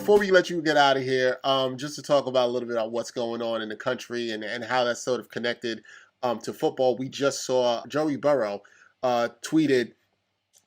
before we let you get out of here, just to talk about a little bit about what's going on in the country and how that's sort of connected to football. We just saw Joey Burrow tweeted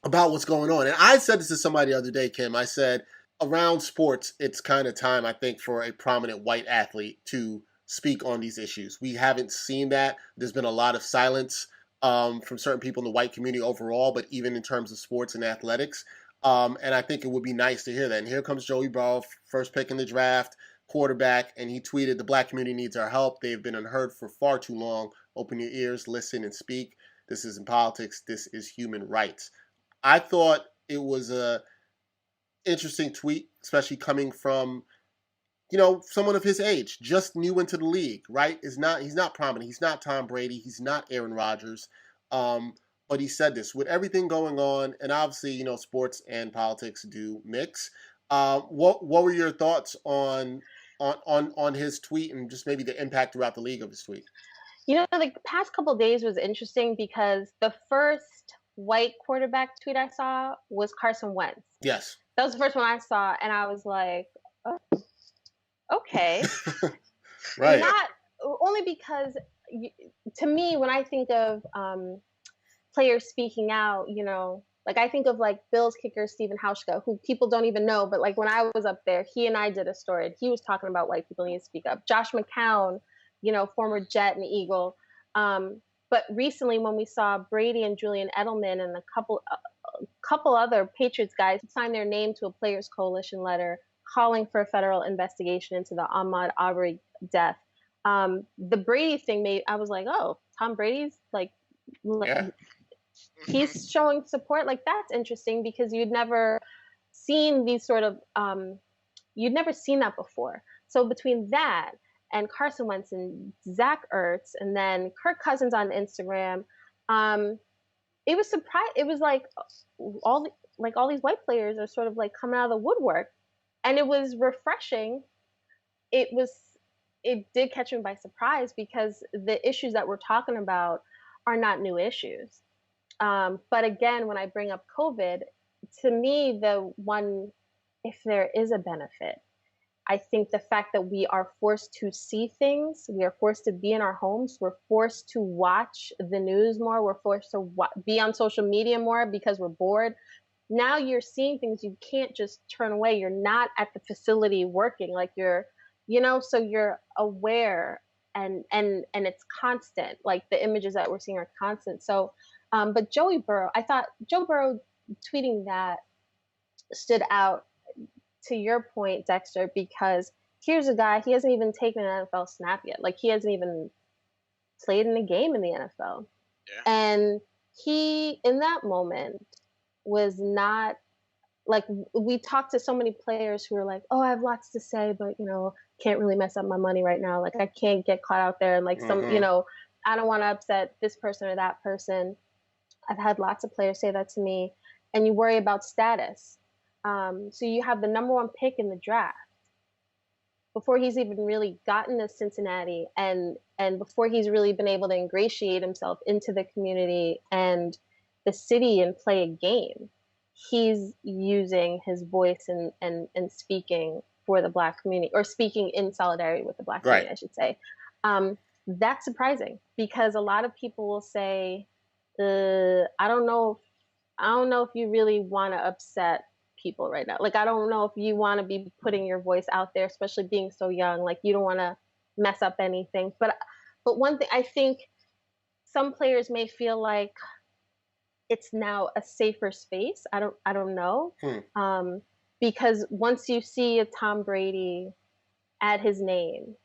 about what's going on. And I said this to somebody the other day, Kim. I said, around sports, it's kind of time, I think, for a prominent white athlete to speak on these issues. We haven't seen that. There's been a lot of silence from certain people in the white community overall, but even in terms of sports and athletics. And I think it would be nice to hear that. And here comes Joey Burrow, first pick in the draft, quarterback, and he tweeted, "The black community needs our help. They've been unheard for far too long. Open your ears, listen, and speak. This isn't politics. This is human rights." I thought it was a interesting tweet, especially coming from, someone of his age, just new into the league, right? He's not prominent. He's not Tom Brady. He's not Aaron Rodgers. But he said this with everything going on, and obviously, sports and politics do mix. What were your thoughts on his tweet and just maybe the impact throughout the league of his tweet? The past couple of days was interesting because the first white quarterback tweet I saw was Carson Wentz. Yes. That was the first one I saw, and I was like, oh, okay. Right. Only because, to me, when I think of players speaking out, I think of Bills kicker Stephen Hauschka, who people don't even know, but when I was up there, he and I did a story, and he was talking about white people need to speak up. Josh McCown, former Jet and Eagle. But recently, when we saw Brady and Julian Edelman and a couple other Patriots guys sign their name to a Players Coalition letter calling for a federal investigation into the Ahmaud Arbery death, the Brady thing I was like, oh, Tom Brady's Yeah. he's showing support. That's interesting because you'd never seen these sort of you'd never seen that before. So between that and Carson Wentz and Zach Ertz, and then Kirk Cousins on Instagram, it was surprising. It was all these white players are sort of coming out of the woodwork, and it was refreshing. It did catch me by surprise because the issues that we're talking about are not new issues. But again, when I bring up COVID, to me, if there is a benefit, I think the fact that we are forced to see things, we are forced to be in our homes, we're forced to watch the news more, we're forced to be on social media more because we're bored. Now you're seeing things you can't just turn away. You're not at the facility working, so you're aware and it's constant. The images that we're seeing are constant. So, but Joey Burrow, I thought Joe Burrow tweeting that stood out, to your point, Dexter, because here's a guy, he hasn't even taken an NFL snap yet. He hasn't even played in a game in the NFL. Yeah. And he, in that moment, was not we talked to so many players who were like, oh, I have lots to say, but, can't really mess up my money right now. I can't get caught out there. And I don't want to upset this person or that person. I've had lots of players say that to me. And you worry about status. So you have the number one pick in the draft before he's even really gotten to Cincinnati and before he's really been able to ingratiate himself into the community and the city and play a game. He's using his voice and speaking for the Black community, or speaking in solidarity with the Black community, I should say. That's surprising because a lot of people will say, I don't know if you really want to upset people right now. I don't know if you want to be putting your voice out there, especially being so young. You don't want to mess up anything. But one thing, I think some players may feel like it's now a safer space. I don't know. Because once you see a Tom Brady add his name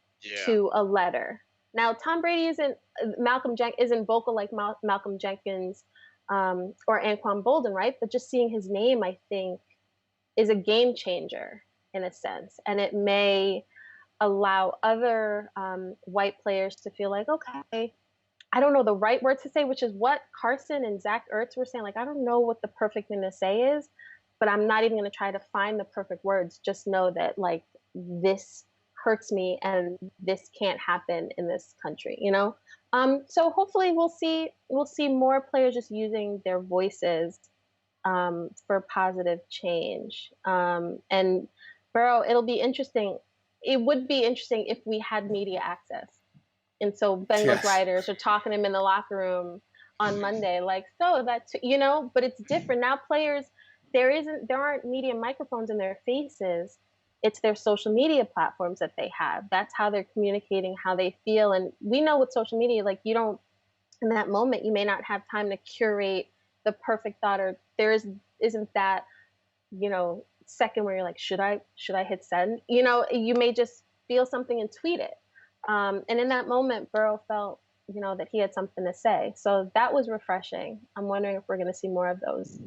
to a letter. Now, Tom Brady isn't vocal like Malcolm Jenkins or Anquan Bolden, right? But just seeing his name, I think, is a game changer in a sense. And it may allow other white players to feel like, okay, I don't know the right word to say, which is what Carson and Zach Ertz were saying. I don't know what the perfect thing to say is, but I'm not even going to try to find the perfect words. Just know that this hurts me and this can't happen in this country, So hopefully we'll see more players just using their voices for positive change. And Bro, it'll be interesting. It would be interesting if we had media access. And so Bengals Yes. writers are talking to him in the locker room on Monday, like, so that's, but it's different. Now players, there aren't media microphones in their faces. It's their social media platforms that they have. That's how they're communicating how they feel. And we know with social media, like you don't, in that moment, you may not have time to curate the perfect thought, or isn't that, second where you're like, should I hit send? You may just feel something and tweet it. And in that moment, Burrow felt, that he had something to say. So that was refreshing. I'm wondering if we're going to see more of those.